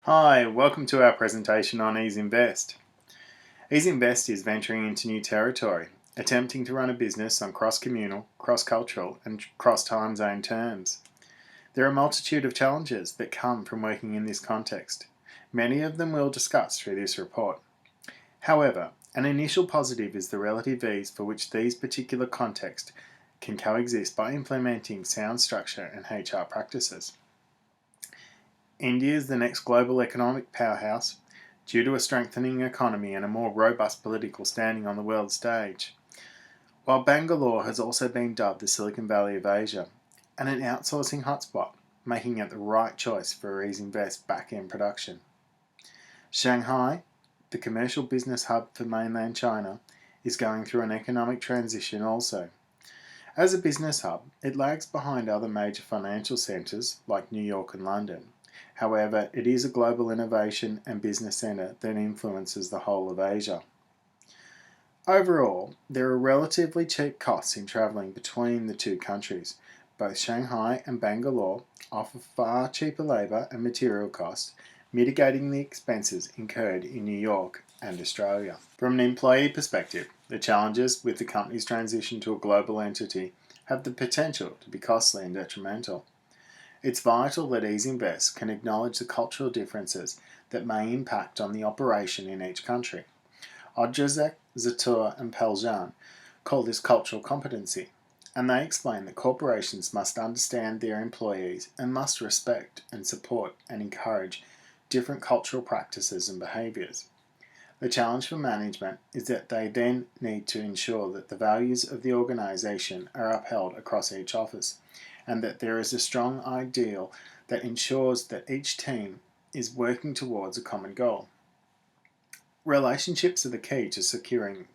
Hi, welcome to our presentation on Ease Invest. Ease Invest is venturing into new territory, attempting to run a business on cross-communal, cross-cultural and cross-time zone terms. There are a multitude of challenges that come from working in this context. Many of them we'll discuss through this report. However, an initial positive is the relative ease for which these particular contexts can coexist by implementing sound structure and HR practices. India is the next global economic powerhouse due to a strengthening economy and a more robust political standing on the world stage. While Bangalore has also been dubbed the Silicon Valley of Asia and an outsourcing hotspot, making it the right choice for Ease Invest back-end production. Shanghai, the commercial business hub for mainland China, is going through an economic transition also. As a business hub, it lags behind other major financial centres like New York and London. However, it is a global innovation and business centre that influences the whole of Asia. Overall, there are relatively cheap costs in travelling between the two countries. Both Shanghai and Bangalore offer far cheaper labour and material costs, mitigating the expenses incurred in New York and Australia. From an employee perspective, the challenges with the company's transition to a global entity have the potential to be costly and detrimental. It's vital that Ease Invest can acknowledge the cultural differences that may impact on the operation in each country. Odrzejek, Zatur and Peljan call this cultural competency, and they explain that corporations must understand their employees and must respect and support and encourage different cultural practices and behaviours. The challenge for management is that they then need to ensure that the values of the organisation are upheld across each office, and that there is a strong ideal that ensures that each team is working towards a common goal. Relationships are the key to securing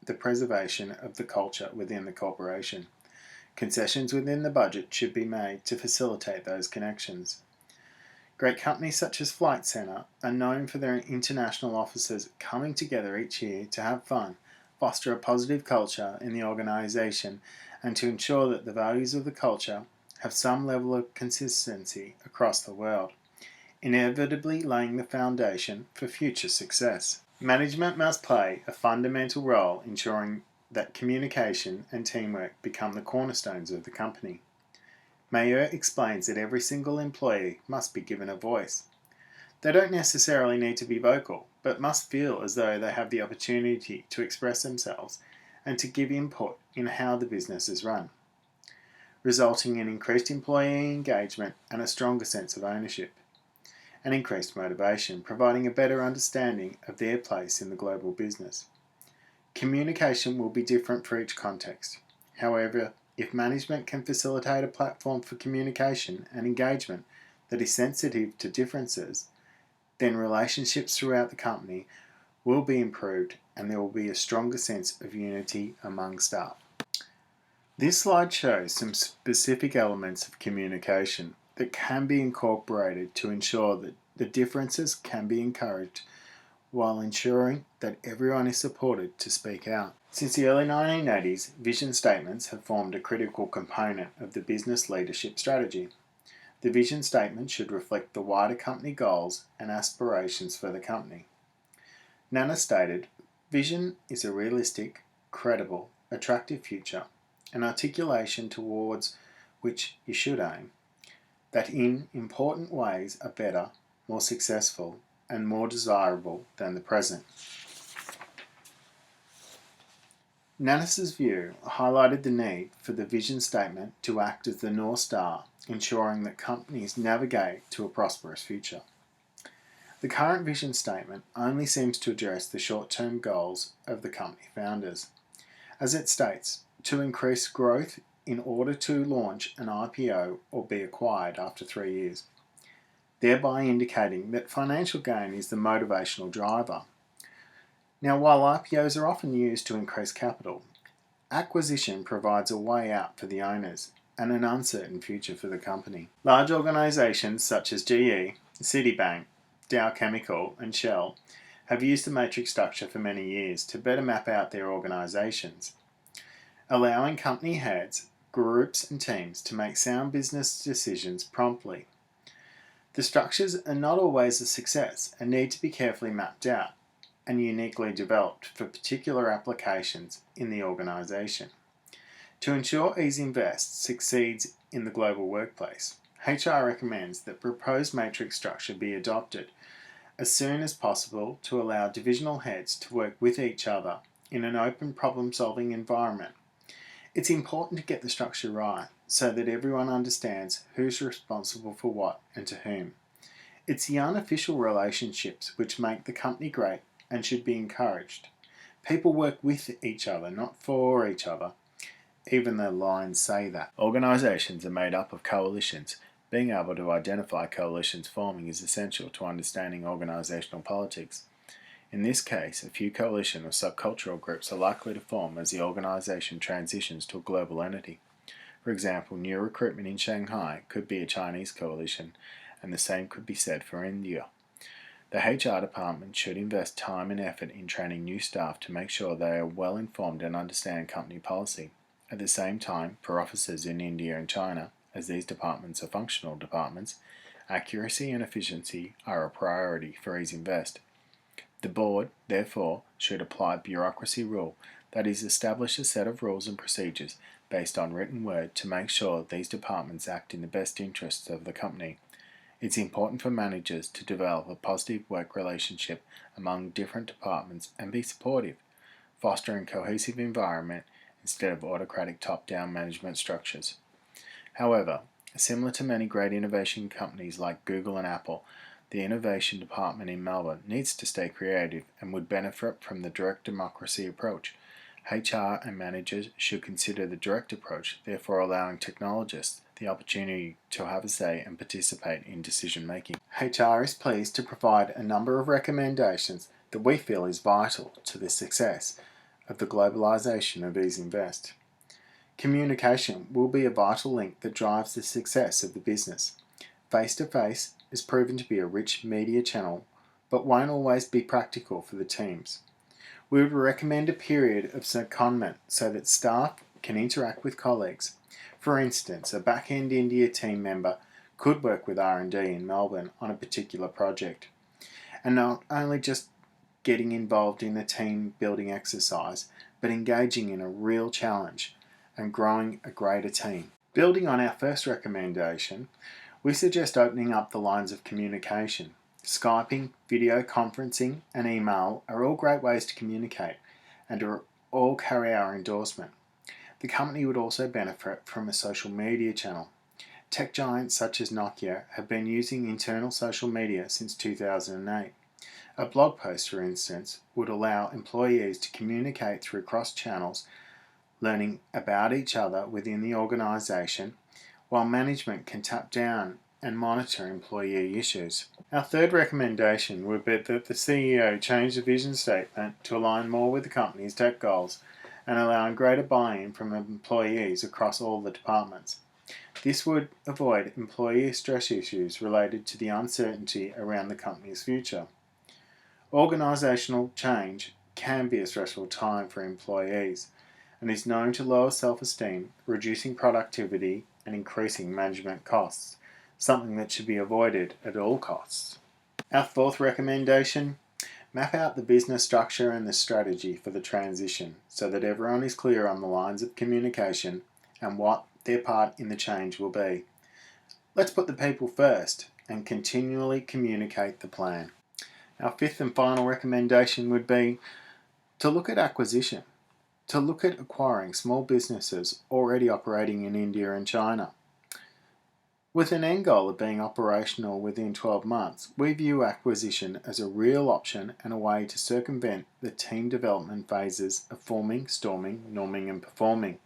the preservation of the culture within the corporation. Concessions within the budget should be made to facilitate those connections. Great companies such as Flight Centre are known for their international offices coming together each year to have fun, foster a positive culture in the organisation, and to ensure that the values of the culture have some level of consistency across the world, inevitably laying the foundation for future success. Management must play a fundamental role ensuring that communication and teamwork become the cornerstones of the company. Mayer explains that every single employee must be given a voice. They don't necessarily need to be vocal, but must feel as though they have the opportunity to express themselves and to give input in how the business is run, resulting in increased employee engagement and a stronger sense of ownership, and increased motivation, providing a better understanding of their place in the global business. Communication will be different for each context. However, if management can facilitate a platform for communication and engagement that is sensitive to differences, then relationships throughout the company will be improved and there will be a stronger sense of unity among staff. This slide shows some specific elements of communication that can be incorporated to ensure that the differences can be encouraged while ensuring that everyone is supported to speak out. Since the early 1980s, vision statements have formed a critical component of the business leadership strategy. The vision statement should reflect the wider company goals and aspirations for the company. Nana stated, "Vision is a realistic, credible, attractive future, an articulation towards which you should aim, that in important ways are better, more successful, and more desirable than the present." Nanas's view highlighted the need for the vision statement to act as the North Star, ensuring that companies navigate to a prosperous future. The current vision statement only seems to address the short-term goals of the company founders. As it states, to increase growth in order to launch an IPO or be acquired after 3 years, thereby indicating that financial gain is the motivational driver. Now, while IPOs are often used to increase capital, acquisition provides a way out for the owners and an uncertain future for the company. Large organisations such as GE, Citibank, Dow Chemical and Shell have used the matrix structure for many years to better map out their organisations, allowing company heads, groups and teams to make sound business decisions promptly. The structures are not always a success and need to be carefully mapped out and uniquely developed for particular applications in the organisation. To ensure EasyInvest succeeds in the global workplace, HR recommends that proposed matrix structure be adopted as soon as possible to allow divisional heads to work with each other in an open problem-solving environment. It's important to get the structure right so that everyone understands who's responsible for what and to whom. It's the unofficial relationships which make the company great and should be encouraged. People work with each other, not for each other, even though lines say that. Organisations are made up of coalitions. Being able to identify coalitions forming is essential to understanding organisational politics. In this case, a few coalition or subcultural groups are likely to form as the organisation transitions to a global entity. For example, new recruitment in Shanghai could be a Chinese coalition, and the same could be said for India. The HR department should invest time and effort in training new staff to make sure they are well informed and understand company policy. At the same time, for officers in India and China, as these departments are functional departments, accuracy and efficiency are a priority for EasyInvest. The board, therefore, should apply bureaucracy rule, that is, establish a set of rules and procedures based on written word to make sure these departments act in the best interests of the company. It's important for managers to develop a positive work relationship among different departments and be supportive, fostering a cohesive environment instead of autocratic top-down management structures. However, similar to many great innovation companies like Google and Apple, the innovation department in Melbourne needs to stay creative and would benefit from the direct democracy approach. HR and managers should consider the direct approach, therefore allowing technologists the opportunity to have a say and participate in decision making. HR is pleased to provide a number of recommendations that we feel is vital to the success of the globalisation of EasyInvest. Communication will be a vital link that drives the success of the business. Face-to-face is proven to be a rich media channel, but won't always be practical for the teams. We would recommend a period of secondment so that staff can interact with colleagues. For instance, a back-end India team member could work with R&D in Melbourne on a particular project, and not only just getting involved in a team building exercise, but engaging in a real challenge and growing a greater team. Building on our first recommendation, we suggest opening up the lines of communication. Skyping, video conferencing, and email are all great ways to communicate and all carry our endorsement. The company would also benefit from a social media channel. Tech giants such as Nokia have been using internal social media since 2008. A blog post, for instance, would allow employees to communicate through cross-channels, learning about each other within the organisation, while management can tap down and monitor employee issues. Our third recommendation would be that the CEO change the vision statement to align more with the company's tech goals and allowing greater buy-in from employees across all the departments. This would avoid employee stress issues related to the uncertainty around the company's future. Organisational change can be a stressful time for employees and is known to lower self-esteem, reducing productivity and increasing management costs, something that should be avoided at all costs. Our fourth recommendation, map out the business structure and the strategy for the transition so that everyone is clear on the lines of communication and what their part in the change will be. Let's put the people first and continually communicate the plan. Our fifth and final recommendation would be to look at acquisition, to look at acquiring small businesses already operating in India and China. With an end goal of being operational within 12 months, we view acquisition as a real option and a way to circumvent the team development phases of forming, storming, norming and performing.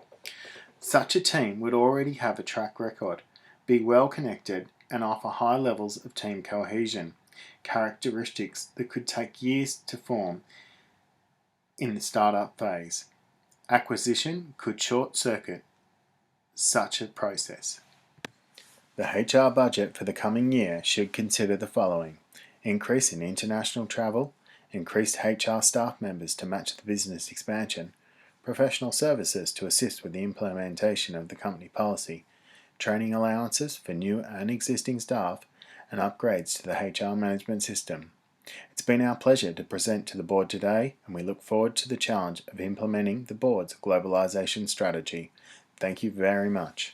Such a team would already have a track record, be well connected and offer high levels of team cohesion, characteristics that could take years to form in the startup phase. Acquisition could short-circuit such a process. The HR budget for the coming year should consider the following: increase in international travel, increased HR staff members to match the business expansion, professional services to assist with the implementation of the company policy, training allowances for new and existing staff, and upgrades to the HR management system. It's been our pleasure to present to the Board today, and we look forward to the challenge of implementing the Board's globalisation strategy. Thank you very much.